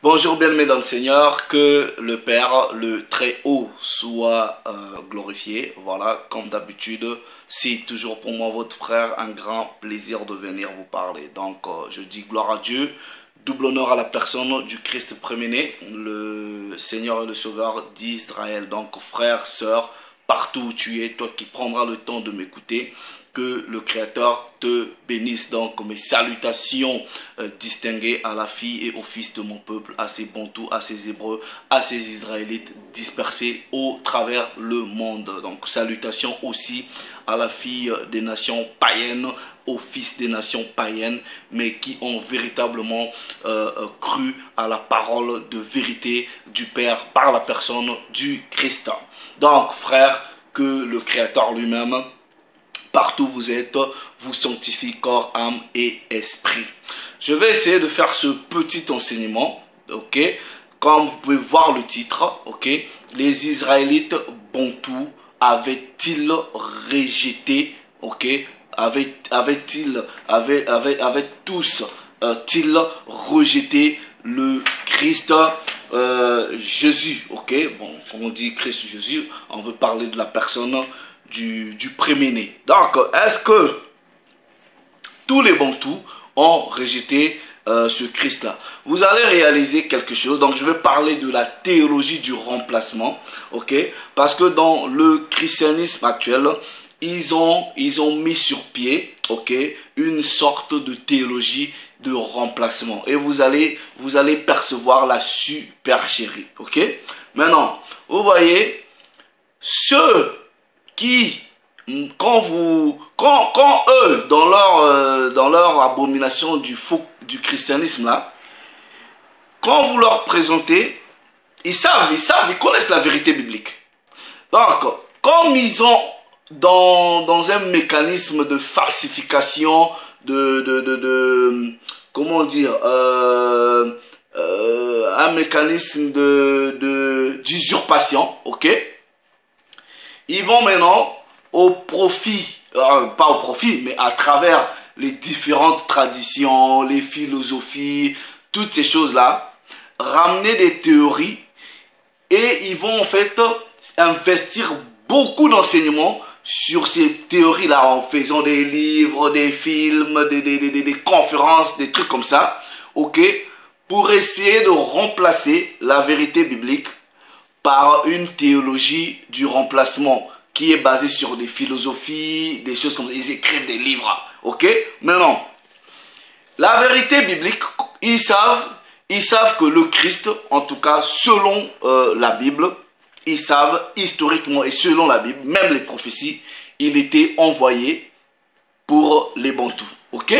Bonjour bien-aimés dans le Seigneur, que le Père, le Très-Haut, soit glorifié. Voilà, comme d'habitude, c'est toujours pour moi, votre frère, un grand plaisir de venir vous parler. Donc, je dis gloire à Dieu, double honneur à la personne du Christ premier-né, le Seigneur et le Sauveur d'Israël. Donc, frère, sœur, partout où tu es, toi qui prendras le temps de m'écouter, que le Créateur te bénisse. Donc mes salutations distinguées à la fille et au fils de mon peuple, à ces Bantous, à ces Hébreux, à ces Israélites dispersés au travers le monde. Donc salutations aussi à la fille des nations païennes, aux fils des nations païennes, mais qui ont véritablement cru à la parole de vérité du Père par la personne du Christ. Donc frère, que le Créateur lui-même, partout où vous êtes, vous sanctifie corps, âme et esprit. Je vais essayer de faire ce petit enseignement, ok? Comme vous pouvez voir le titre, ok? Les Israélites Bantous avaient-ils rejeté, ok? Avaient-ils rejeté le Christ Jésus, ok? Bon, comme on dit Christ Jésus, on veut parler de la personne du premier-né. Donc, est-ce que tous les Bantous ont rejeté ce Christ-là? Vous allez réaliser quelque chose. Donc, je vais parler de la théologie du remplacement, ok? Parce que dans le christianisme actuel, ils ont mis sur pied, ok, une sorte de théologie de remplacement. Et vous allez percevoir la supercherie, ok? Maintenant, vous voyez, ceux qui, quand eux, dans leur abomination du christianisme là, quand vous leur présentez, ils connaissent la vérité biblique. Donc, comme ils ont dans un mécanisme de falsification, comment dire, un mécanisme d'usurpation, ok? Ils vont maintenant au profit, pas au profit, mais à travers les différentes traditions, les philosophies, toutes ces choses-là, ramener des théories et ils vont en fait investir beaucoup d'enseignements sur ces théories-là en faisant des livres, des films, des conférences, des trucs comme ça, ok, pour essayer de remplacer la vérité biblique par une théologie du remplacement qui est basée sur des philosophies, des choses comme ça. Ils écrivent des livres, ok? Maintenant, la vérité biblique, ils savent que le Christ, en tout cas selon la Bible, ils savent historiquement et selon la Bible, même les prophéties, il était envoyé pour les Bantous, ok?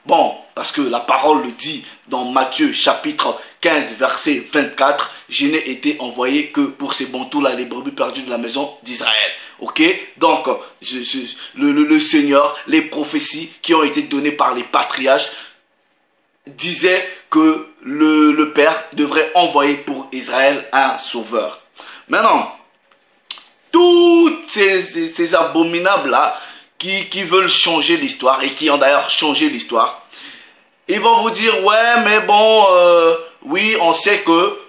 Bon, parce que la parole le dit dans Matthieu chapitre 15 verset 24, je n'ai été envoyé que pour ces Bantous-là, les brebis perdues de la maison d'Israël. Ok? Donc, le Seigneur, les prophéties qui ont été données par les patriarches disaient que le Père devrait envoyer pour Israël un sauveur. Maintenant, tous ces abominables-là qui veulent changer l'histoire et qui ont d'ailleurs changé l'histoire, ils vont vous dire, ouais, mais bon, oui, on sait que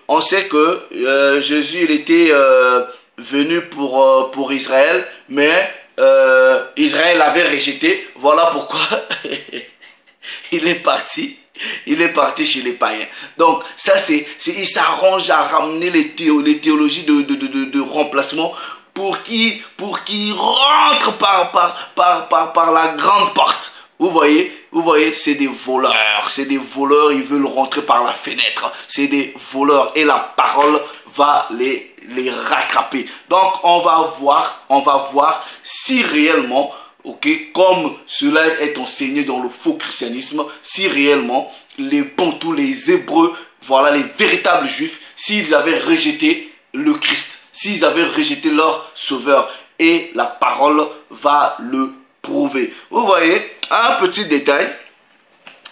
Jésus, il était venu pour Israël, mais Israël l'avait rejeté. Voilà pourquoi il est parti chez les païens. Donc, ça, il s'arrange à ramener les théologies de remplacement pour qu'ils rentrent par la grande porte. Vous voyez, c'est des voleurs, ils veulent rentrer par la fenêtre, c'est des voleurs et la parole va les rattraper. Donc on va voir si réellement, ok, comme cela est enseigné dans le faux christianisme, si réellement les Bantous, les Hébreux, voilà les véritables Juifs, s'ils avaient rejeté le Christ, s'ils avaient rejeté leur Sauveur, et la parole va le prouver. Vous voyez, un petit détail,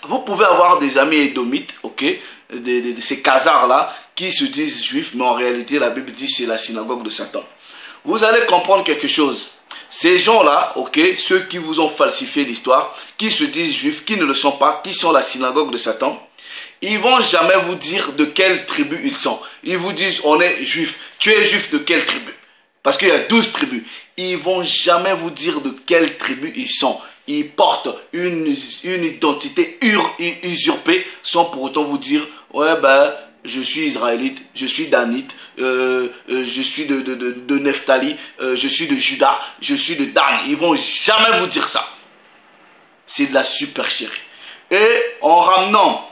vous pouvez avoir des amis édomites, ok, de ces khazars-là, qui se disent juifs, mais en réalité, la Bible dit c'est la synagogue de Satan. Vous allez comprendre quelque chose. Ces gens-là, ok, ceux qui vous ont falsifié l'histoire, qui se disent juifs, qui ne le sont pas, qui sont la synagogue de Satan, ils vont jamais vous dire de quelle tribu ils sont. Ils vous disent, on est juif. Tu es juif de quelle tribu? Parce qu'il y a 12 tribus. Ils vont jamais vous dire de quelle tribu ils sont. Ils portent une identité usurpée sans pour autant vous dire, ouais ben, je suis israélite, je suis danite, je suis de Nephtali, je suis de Juda, je suis de Dan. Ils vont jamais vous dire ça. C'est de la supercherie. Et en ramenant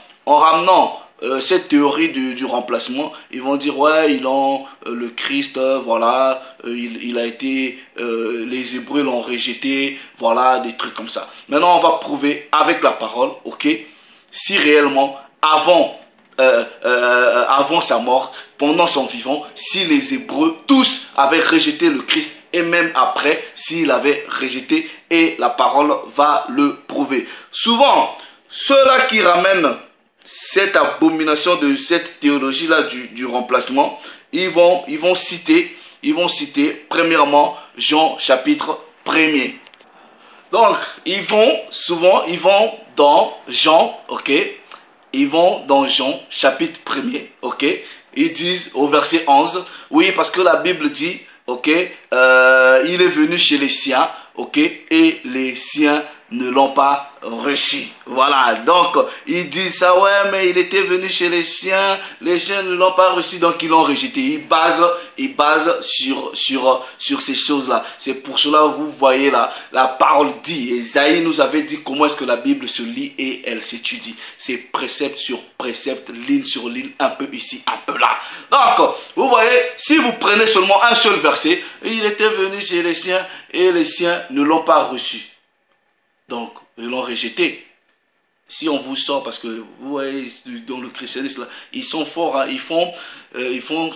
cette théorie du remplacement, ils vont dire ouais, ils ont le Christ, voilà, il a été, les Hébreux l'ont rejeté, voilà, des trucs comme ça. Maintenant, on va prouver avec la parole, ok, si réellement avant sa mort, pendant son vivant, si les Hébreux tous avaient rejeté le Christ, et même après, s'il avait rejeté, et la parole va le prouver. Souvent, ceux-là qui ramènent cette abomination de cette théologie-là du remplacement, ils vont citer premièrement Jean chapitre 1er. Donc, ils vont dans Jean, ok, ils vont dans Jean chapitre 1er, ok, ils disent au verset 11, oui, parce que la Bible dit, ok, il est venu chez les siens, ok, et les siens ne l'ont pas reçu. Voilà, donc ils disent ça, ouais, mais il était venu chez les chiens ne l'ont pas reçu, donc ils l'ont rejeté. Ils basent sur ces choses-là. C'est pour cela que vous voyez là, la parole dit, Esaïe nous avait dit comment est-ce que la Bible se lit et elle s'étudie. C'est précepte sur précepte, ligne sur ligne, un peu ici, un peu là. Donc, vous voyez, si vous prenez seulement un seul verset, il était venu chez les siens et les siens ne l'ont pas reçu. Donc, ils l'ont rejeté. Si on vous sort, parce que vous voyez, dans le christianisme, là, ils sont forts, hein, ils font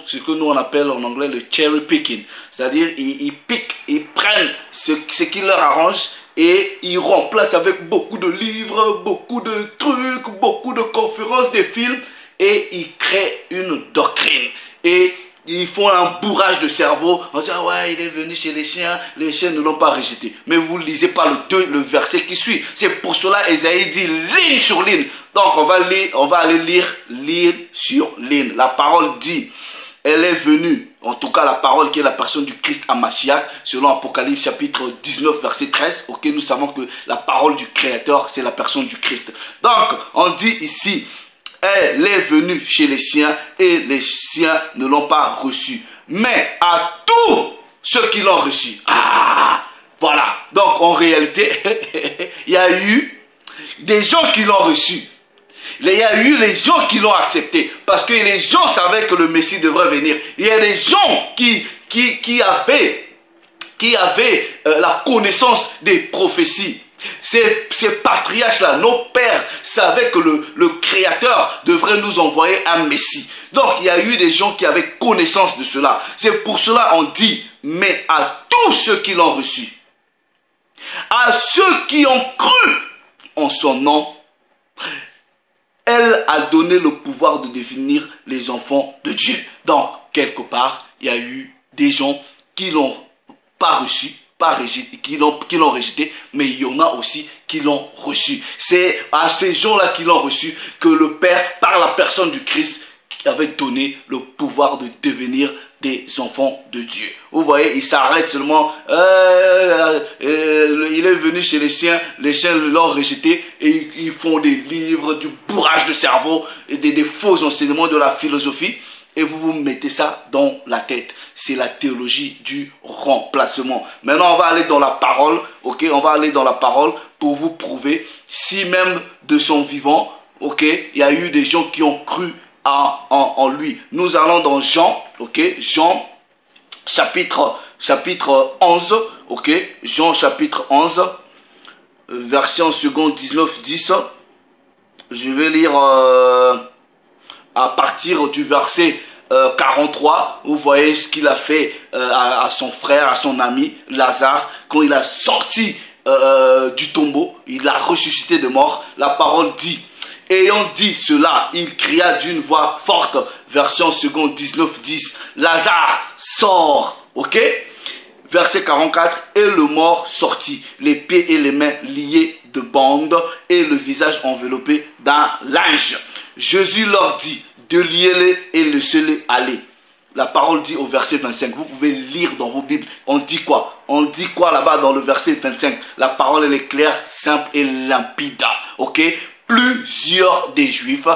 ce que nous on appelle en anglais le cherry picking. C'est-à-dire, ils piquent, ils prennent ce qui leur arrange et ils remplacent avec beaucoup de livres, beaucoup de trucs, beaucoup de conférences, des films, et ils créent une doctrine. Et ils font un bourrage de cerveau. On dit, ah ouais, il est venu chez les chiens ne l'ont pas rejeté. Mais vous ne lisez pas le verset qui suit. C'est pour cela Esaïe dit ligne sur ligne. Donc on va aller lire ligne sur ligne. La parole dit, elle est venue, en tout cas la parole qui est la personne du Christ Hamashiach, selon Apocalypse chapitre 19 verset 13. Ok, nous savons que la parole du Créateur, c'est la personne du Christ. Donc on dit ici, elle est venue chez les siens et les siens ne l'ont pas reçu. Mais à tous ceux qui l'ont reçu. Ah, voilà. Donc en réalité, il y a eu des gens qui l'ont reçu. Il y a eu les gens qui l'ont accepté. Parce que les gens savaient que le Messie devrait venir. Il y a des gens qui avaient la connaissance des prophéties. Ces patriarches-là, nos pères, savaient que le Créateur devrait nous envoyer un Messie. Donc, il y a eu des gens qui avaient connaissance de cela. C'est pour cela qu'on dit, mais à tous ceux qui l'ont reçu, à ceux qui ont cru en son nom, elle a donné le pouvoir de devenir les enfants de Dieu. Donc, quelque part, il y a eu des gens qui l'ont pas reçu, qui l'ont rejeté, mais il y en a aussi qui l'ont reçu. C'est à ces gens-là qui l'ont reçu que le Père, par la personne du Christ, avait donné le pouvoir de devenir des enfants de Dieu. Vous voyez, il s'arrête seulement, il est venu chez les chiens l'ont rejeté, et ils font des livres, du bourrage de cerveau, et des faux enseignements de la philosophie. Et vous mettez ça dans la tête. C'est la théologie du remplacement. Maintenant, on va aller dans la parole. Ok, on va aller dans la parole pour vous prouver si même de son vivant, ok, il y a eu des gens qui ont cru en lui. Nous allons dans Jean, ok, Jean chapitre 11, ok, Jean chapitre 11, version seconde 19-10. Je vais lire à partir du verset 43, vous voyez ce qu'il a fait à son frère, à son ami Lazare, quand il a sorti du tombeau, il a ressuscité de mort. La parole dit, ayant dit cela, il cria d'une voix forte, version seconde 19-10, Lazare, sors, ok? Verset 44, et le mort sortit, les pieds et les mains liés de bandes et le visage enveloppé d'un linge. Jésus leur dit de lier-les et laisser-les aller. La parole dit au verset 25, vous pouvez lire dans vos Bibles, on dit quoi? On dit quoi là-bas dans le verset 25? La parole elle est claire, simple et limpide, ok? Plusieurs des Juifs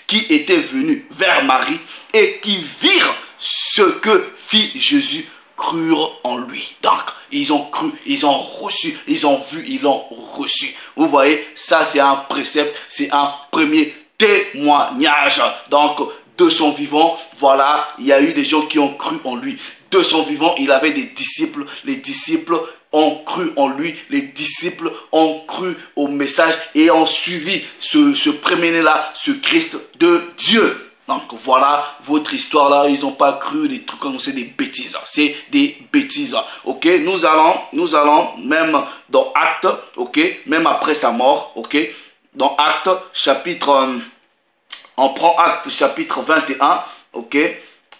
qui étaient venus vers Marie et qui virent ce que fit Jésus, crurent en lui. Donc, ils ont cru, ils ont reçu, ils ont vu, ils l'ont reçu. Vous voyez, ça c'est un précepte, c'est un premier témoignage. Donc, de son vivant, voilà, il y a eu des gens qui ont cru en lui. De son vivant, il avait des disciples. Les disciples ont cru en lui. Les disciples ont cru au message et ont suivi ce premier-là, ce Christ de Dieu. Donc voilà votre histoire là, ils n'ont pas cru des trucs comme ça, c'est des bêtises, c'est des bêtises. Ok, nous allons même dans Actes, ok, même après sa mort, ok, dans Actes chapitre, on prend Actes chapitre 21, ok,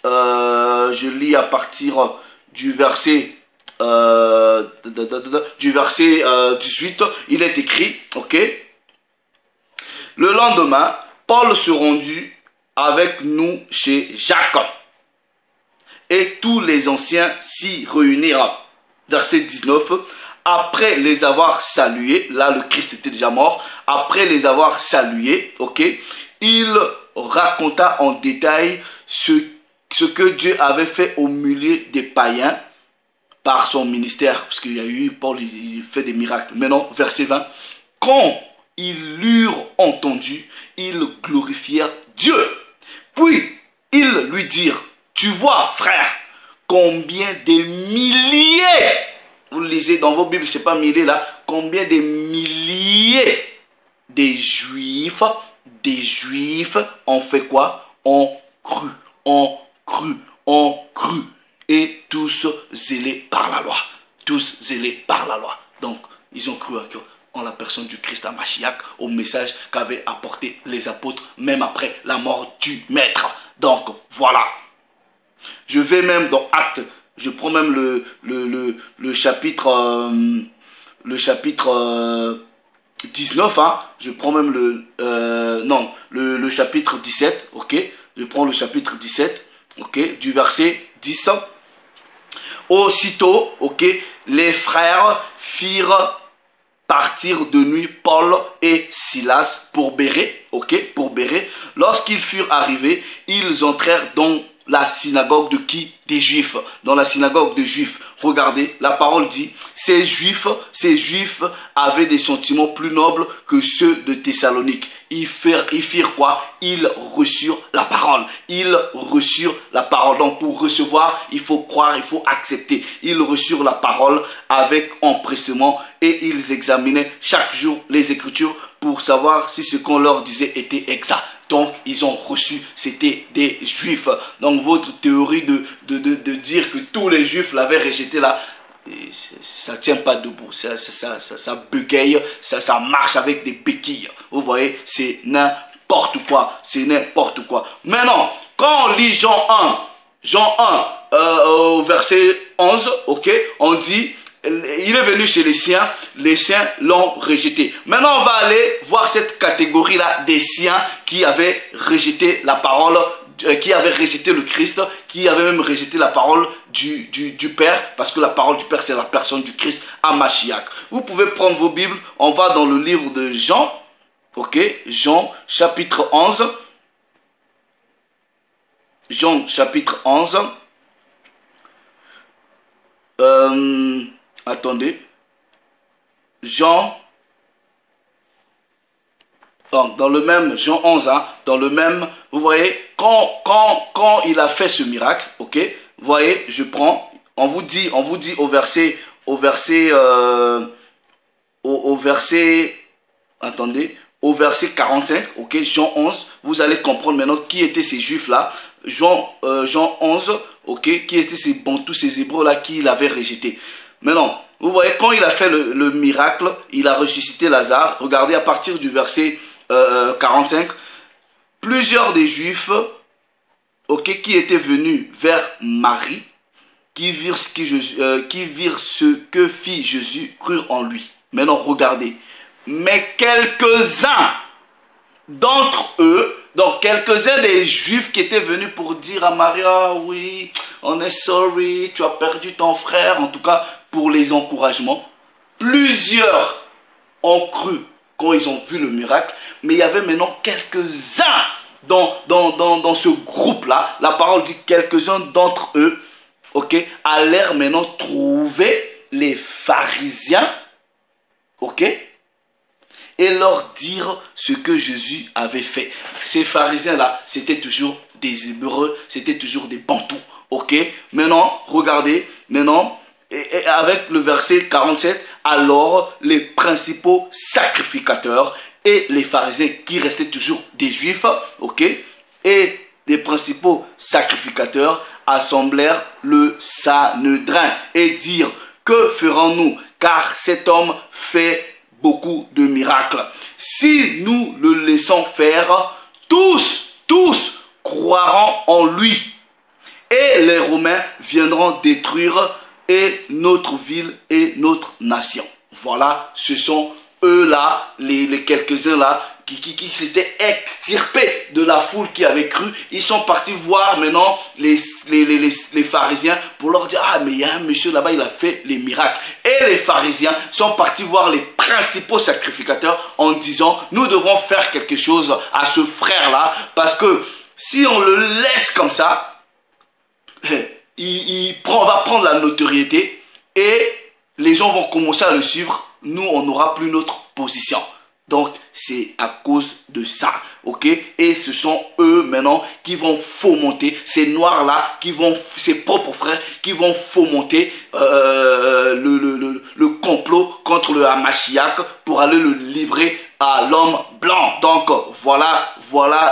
je lis à partir du verset 18, il est écrit, ok, le lendemain, Paul se rendit avec nous chez Jacques. Et tous les anciens s'y réunirent. Verset 19. Après les avoir salués, là le Christ était déjà mort, après les avoir salués, ok, il raconta en détail ce que Dieu avait fait au milieu des païens par son ministère, parce qu'il y a eu, Paul, il fait des miracles. Maintenant, verset 20. Quand ils l'eurent entendu, ils glorifièrent Dieu. Puis, ils lui dirent, tu vois, frère, combien de milliers, vous le lisez dans vos Bibles, je ne sais pas milliers là, combien de milliers de Juifs ont fait quoi? Ont cru. Et tous zélés par la loi. Tous zélés par la loi. Donc, ils ont cru en la personne du Christ à Mashiach, au message qu'avaient apporté les apôtres, même après la mort du Maître. Donc, voilà. Je vais même dans Actes, je prends même le chapitre 19, hein. Je prends même le chapitre 17, ok. Je prends le chapitre 17, ok, du verset 10. Aussitôt, ok, les frères firent partir de nuit Paul et Silas pour Bérée, ok, pour Bérée. Lorsqu'ils furent arrivés, ils entrèrent dans la synagogue de qui? Des Juifs. Dans la synagogue des Juifs. Regardez, la parole dit, ces Juifs avaient des sentiments plus nobles que ceux de Thessalonique. Ils firent quoi? Ils reçurent la parole. Ils reçurent la parole. Donc pour recevoir, il faut croire, il faut accepter. Ils reçurent la parole avec empressement et ils examinaient chaque jour les Écritures pour savoir si ce qu'on leur disait était exact. Donc, ils ont reçu, c'était des Juifs. Donc, votre théorie de dire que tous les Juifs l'avaient rejeté là, ça ne tient pas debout. Ça bégaye, ça marche avec des béquilles. Vous voyez, c'est n'importe quoi. C'est n'importe quoi. Maintenant, quand on lit Jean 1, au verset 11, ok, on dit... Il est venu chez les siens l'ont rejeté. Maintenant, on va aller voir cette catégorie-là des siens qui avaient rejeté la parole, qui avaient rejeté le Christ, qui avaient même rejeté la parole du Père, parce que la parole du Père, c'est la personne du Christ à Mashiach. Vous pouvez prendre vos Bibles, on va dans le livre de Jean, ok, Jean chapitre 11. Jean chapitre 11. Attendez. Jean. Dans le même, Jean 11, hein, dans le même, vous voyez, quand il a fait ce miracle, ok, vous voyez, je prends, on vous dit au verset, attendez, au verset 45, ok, Jean 11, vous allez comprendre maintenant qui étaient ces Juifs-là. Jean 11, ok, qui étaient tous ces Hébreux-là qui l'avaient rejeté. Maintenant, vous voyez, quand il a fait le miracle, il a ressuscité Lazare. Regardez à partir du verset 45. Plusieurs des Juifs, ok, qui étaient venus vers Marie, qui virent ce que fit Jésus, crurent en lui. Maintenant, regardez. Mais quelques-uns d'entre eux, donc quelques-uns des Juifs qui étaient venus pour dire à Maria, oui, on est sorry, tu as perdu ton frère, en tout cas pour les encouragements. Plusieurs ont cru quand ils ont vu le miracle, mais il y avait maintenant quelques-uns dans ce groupe-là. La parole dit quelques-uns d'entre eux, ok, allèrent maintenant trouver les pharisiens, ok, et leur dire ce que Jésus avait fait. Ces pharisiens-là, c'était toujours des Hébreux, c'était toujours des Bantous. Ok, maintenant, regardez, maintenant, et avec le verset 47, alors les principaux sacrificateurs et les pharisiens qui restaient toujours des Juifs, ok, et les principaux sacrificateurs assemblèrent le Sanhédrin et dirent, que ferons-nous, car cet homme fait beaucoup de miracles. Si nous le laissons faire, tous croiront en lui. Et les Romains viendront détruire et notre ville et notre nation. Voilà, ce sont eux-là, les quelques-uns là, qui s'étaient extirpés de la foule qui avait cru. Ils sont partis voir maintenant les pharisiens pour leur dire, ah mais il y a un monsieur là-bas, il a fait les miracles. Et les pharisiens sont partis voir les principaux sacrificateurs en disant, nous devons faire quelque chose à ce frère-là, parce que si on le laisse comme ça, va prendre la notoriété et les gens vont commencer à le suivre. Nous, on n'aura plus notre position. Donc, c'est à cause de ça, ok? Et ce sont eux, maintenant, qui vont fomenter, ces noirs-là, ses propres frères, qui vont fomenter le complot contre le Hamashiach pour aller le livrer à l'homme blanc. Donc, voilà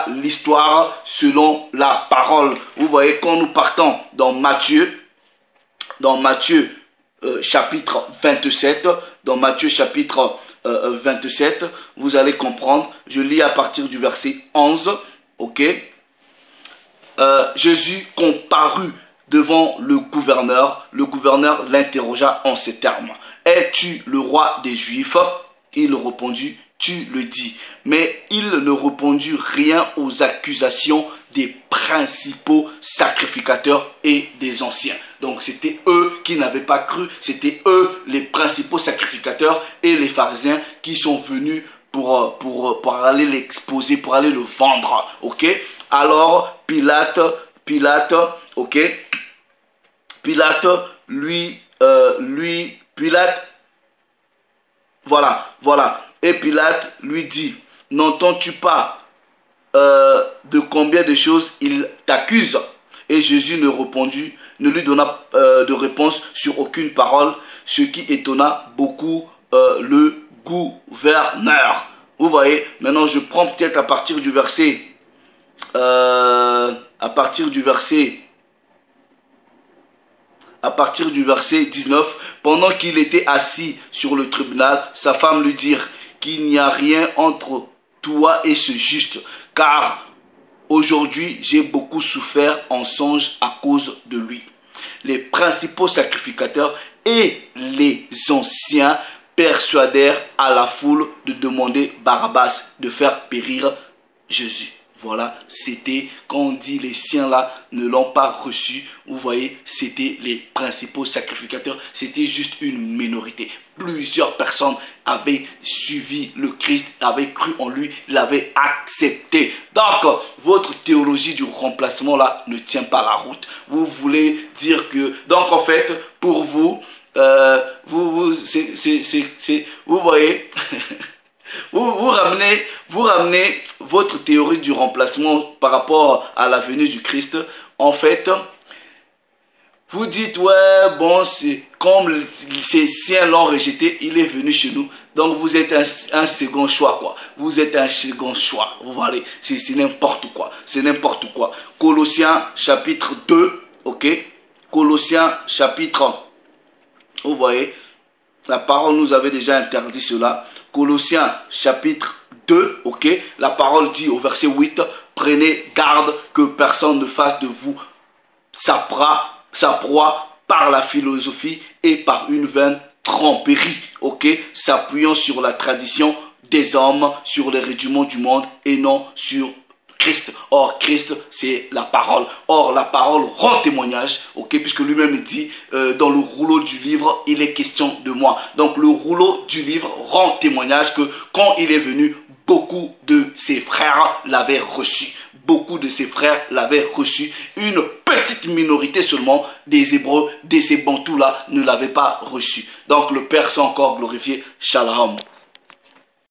l'histoire selon la parole. Vous voyez, quand nous partons dans Matthieu chapitre 27, dans Matthieu chapitre 27, vous allez comprendre. Je lis à partir du verset 11, ok. Jésus comparut devant le gouverneur l'interrogea en ces termes. Es-tu le roi des Juifs? Il répondit, tu le dis. Mais il ne répondit rien aux accusations des principaux sacrificateurs et des anciens. Donc c'était eux qui n'avaient pas cru, c'était eux les principaux sacrificateurs et les pharisiens qui sont venus pour aller l'exposer, pour aller le vendre. Ok? Alors Pilate, ok? Pilate, voilà. Et Pilate lui dit, n'entends-tu pas de combien de choses il t'accuse? Et Jésus ne lui donna de réponse sur aucune parole, ce qui étonna beaucoup le gouverneur. Vous voyez, maintenant je prends peut-être à partir du verset 19, pendant qu'il était assis sur le tribunal, sa femme lui dit qu'il n'y a rien entre toi et ce juste, car aujourd'hui j'ai beaucoup souffert en songe à cause de lui. Les principaux sacrificateurs et les anciens persuadèrent à la foule de demander Barabbas, de faire périr Jésus. Voilà, c'était quand on dit les siens là ne l'ont pas reçu. Vous voyez, c'était les principaux sacrificateurs. C'était juste une minorité. Plusieurs personnes avaient suivi le Christ, avaient cru en lui, l'avaient accepté. Donc, votre théologie du remplacement là ne tient pas la route. Vous voulez dire que, donc en fait, pour vous, vous voyez. Vous ramenez votre théorie du remplacement par rapport à la venue du Christ. En fait, vous dites, ouais, bon, c'est comme ces siens l'ont rejeté, il est venu chez nous. Donc, vous êtes un second choix, quoi. Vous êtes un second choix. Vous voyez, c'est n'importe quoi. C'est n'importe quoi. Colossiens chapitre 2, ok. Colossiens chapitre, vous voyez, la parole nous avait déjà interdit cela. Colossiens chapitre 2, ok. La parole dit au verset 8, prenez garde que personne ne fasse de vous sa proie par la philosophie et par une vaine tromperie, ok, s'appuyant sur la tradition des hommes, sur les rudiments du monde et non sur Christ. Or, Christ, c'est la parole. Or, la parole rend témoignage, ok, puisque lui-même dit, dans le rouleau du livre, il est question de moi. Donc, le rouleau du livre rend témoignage que quand il est venu, beaucoup de ses frères l'avaient reçu. Beaucoup de ses frères l'avaient reçu. Une petite minorité seulement des Hébreux, de ces Bantous-là, ne l'avaient pas reçu. Donc, le Père soit encore glorifié. Shalom.